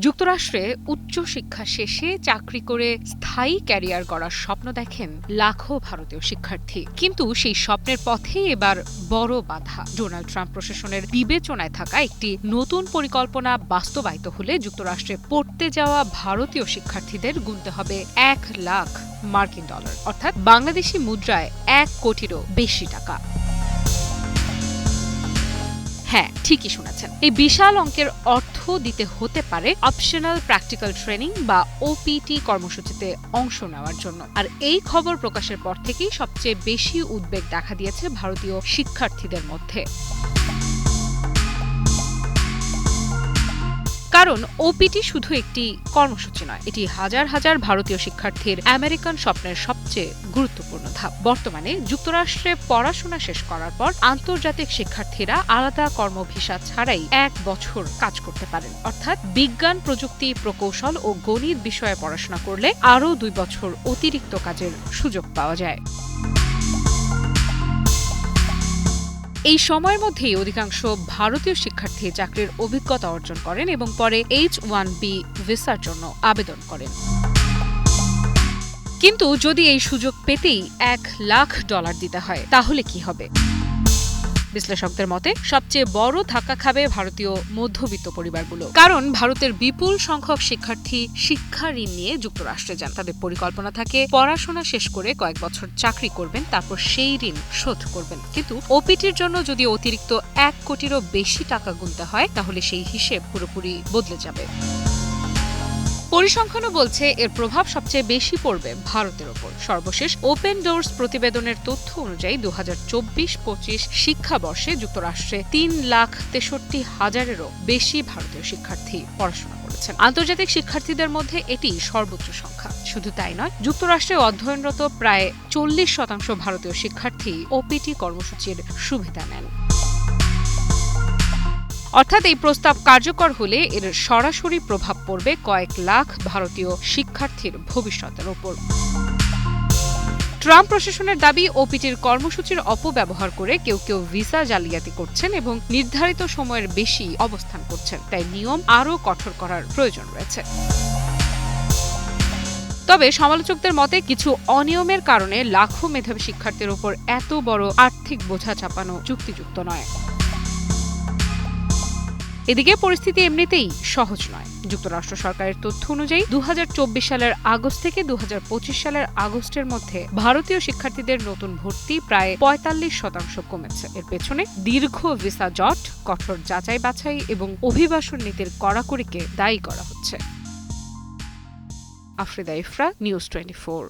যুক্তরাষ্ট্রে উচ্চশিক্ষা শেষে চাকরি করে স্থায়ী ক্যারিয়ার গড়ার স্বপ্ন দেখেন লাখো ভারতীয় শিক্ষার্থী, কিন্তু সেই স্বপ্নের পথে এবার বড় বাধা। ডোনাল্ড ট্রাম্প প্রশাসনের বিবেচনায় থাকা একটি নতুন পরিকল্পনা বাস্তবায়িত হলে যুক্তরাষ্ট্রে পড়তে যাওয়া ভারতীয় শিক্ষার্থীদের গুনতে হবে $1,00,000, অর্থাৎ বাংলাদেশি মুদ্রায় 1 কোটিরও বেশি টাকা। হ্যাঁ, ঠিকই শুনেছেন, এই বিশাল অঙ্কের অর্থ দিতে হতে পারে অপশনাল প্র্যাকটিক্যাল ট্রেনিং বা ওপিটি কর্মসূচিতে অংশ নেওয়ার জন্য। আর এই খবর প্রকাশের পর থেকেই সবচেয়ে বেশি উদ্বেগ দেখা দিয়েছে ভারতীয় শিক্ষার্থীদের মধ্যে। কারণ ওপিটি শুধু একটি কর্মসূচি নয়, এটি হাজার হাজার ভারতীয় শিক্ষার্থীর আমেরিকান স্বপ্নের সবচেয়ে গুরুত্বপূর্ণ ধাপ। বর্তমানে যুক্তরাষ্ট্রে পড়াশোনা শেষ করার পর আন্তর্জাতিক শিক্ষার্থীরা আলাদা কর্ম ভিসা ছাড়াই 1 বছর কাজ করতে পারেন, অর্থাৎ বিজ্ঞান, প্রযুক্তি, প্রকৌশল ও গণিত বিষয়ে পড়াশোনা করলে আরও 2 বছর অতিরিক্ত কাজের সুযোগ পাওয়া যায়। এই সময়ের মধ্যেই অধিকাংশ ভারতীয় শিক্ষার্থী চাকরির অভিজ্ঞতা অর্জন করেন এবং পরে H-1B ভিসার জন্য আবেদন করেন। কিন্তু যদি এই সুযোগ পেতেই $1,00,000 দিতে হয়, তাহলে কি হবে? বিশ্লেষকদের মতে সবচেয়ে বড় ধাক্কা খাবে ভারতীয় মধ্যবিত্ত পরিবারগুলো। কারণ ভারতের বিপুল সংখ্যক শিক্ষার্থী শিক্ষা ঋণ নিয়ে যুক্তরাষ্ট্রে যান। তাদের পরিকল্পনা থাকে পড়াশোনা শেষ করে কয়েক বছর চাকরি করবেন, তারপর সেই ঋণ শোধ করবেন। কিন্তু ওপিটির জন্য যদি অতিরিক্ত 1 কোটিরও বেশি টাকা গুনতে হয়, তাহলে সেই হিসেব পুরোপুরি বদলে যাবে। পরিসংখ্যানও বলছে এর প্রভাব সবচেয়ে বেশি পড়বে ভারতের ওপর। সর্বশেষ ওপেন ডোরস প্রতিবেদনের তথ্য অনুযায়ী 2024-25 শিক্ষাবর্ষে যুক্তরাষ্ট্রে 3,63,000-এরও বেশি ভারতীয় শিক্ষার্থী পড়াশোনা করেছেন। আন্তর্জাতিক শিক্ষার্থীদের মধ্যে এটি সর্বোচ্চ সংখ্যা। শুধু তাই নয়, যুক্তরাষ্ট্রে অধ্যয়নরত প্রায় 40% ভারতীয় শিক্ষার্থী ওপিটি কর্মসূচির সুবিধা নেন। অর্থাৎ এই প্রস্তাব কার্যকর হলে এর সরাসরি প্রভাব পড়বে কয়েক লাখ ভারতীয় শিক্ষার্থীর ভবিষ্যতের ওপর। ট্রাম্প প্রশাসনের দাবি, ওপিটির কর্মসূচির অপব্যবহার করে কেউ কেউ ভিসা জালিয়াতি করছেন এবং নির্ধারিত সময়ের বেশি অবস্থান করছেন। তাই নিয়ম আরও কঠোর করার প্রয়োজন রয়েছে। তবে সমালোচকদের মতে কিছু অনিয়মের কারণে লাখো মেধাবী শিক্ষার্থীর ওপর এত বড় আর্থিক বোঝা চাপানো যুক্তিযুক্ত নয়। এদিকে পরিস্থিতি এমনিতেই সহজ নয়। যুক্তরাষ্ট্র সরকারের তথ্য অনুযায়ী 2024 সালের আগস্ট থেকে 2025 সালের আগস্টের মধ্যে ভারতীয় শিক্ষার্থীদের নতুন ভর্তি প্রায় 45% কমেছে। এর পেছনে দীর্ঘ ভিসা জট, কঠোর যাচাই বাছাই এবং অভিবাসন নীতির কড়াকড়িকে দায়ী করা হচ্ছে। আফ্রিদা ইফরা, নিউজ 24।